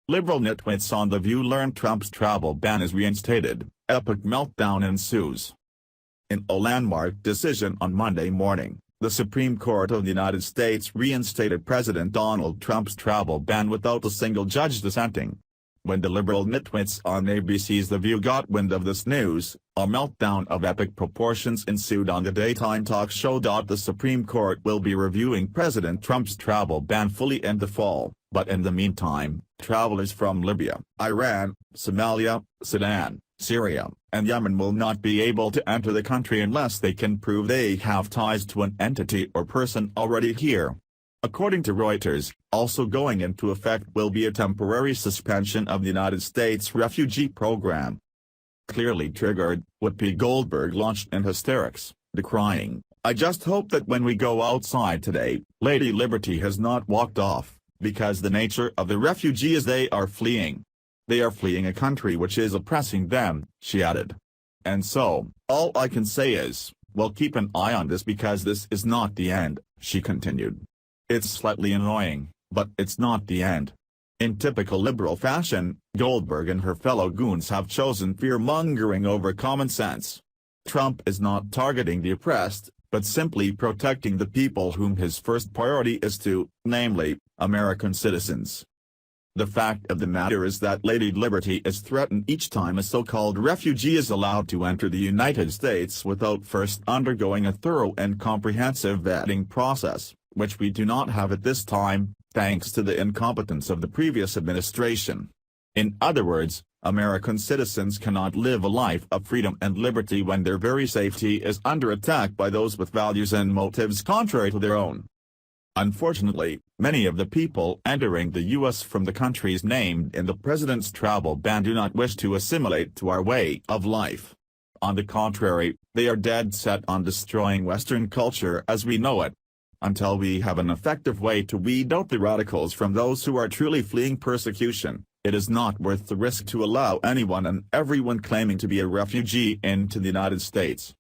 Liberal nitwits on The View learn Trump's travel ban is reinstated, epic meltdown ensues. In a landmark decision on Monday morning, the Supreme Court of the United States reinstated President Donald Trump's travel ban without a single judge dissenting. When the liberal nitwits on ABC's The View got wind of this news, a meltdown of epic proportions ensued on the daytime talk show. The Supreme Court will be reviewing President Trump's travel ban fully in the fall, but in the meantime, travelers from Libya, Iran, Somalia, Sudan, Syria, and Yemen will not be able to enter the country unless they can prove they have ties to an entity or person already here. According to Reuters, also going into effect will be a temporary suspension of the United States refugee program. Clearly triggered, Whoopi Goldberg launched in hysterics, decrying, "I just hope that when we go outside today, Lady Liberty has not walked off, because the nature of the refugees they are fleeing. They are fleeing a country which is oppressing them," she added. "And so, all I can say is, well, keep an eye on this because this is not the end," she continued. "It's slightly annoying, but it's not the end." In typical liberal fashion, Goldberg and her fellow goons have chosen fear-mongering over common sense. Trump is not targeting the oppressed, but simply protecting the people whom his first priority is to, namely, American citizens. The fact of the matter is that Lady Liberty is threatened each time a so-called refugee is allowed to enter the United States without first undergoing a thorough and comprehensive vetting process, which we do not have at this time, thanks to the incompetence of the previous administration. In other words, American citizens cannot live a life of freedom and liberty when their very safety is under attack by those with values and motives contrary to their own. Unfortunately, many of the people entering the U.S. from the countries named in the president's travel ban do not wish to assimilate to our way of life. On the contrary, they are dead set on destroying Western culture as we know it. Until we have an effective way to weed out the radicals from those who are truly fleeing persecution, it is not worth the risk to allow anyone and everyone claiming to be a refugee into the United States.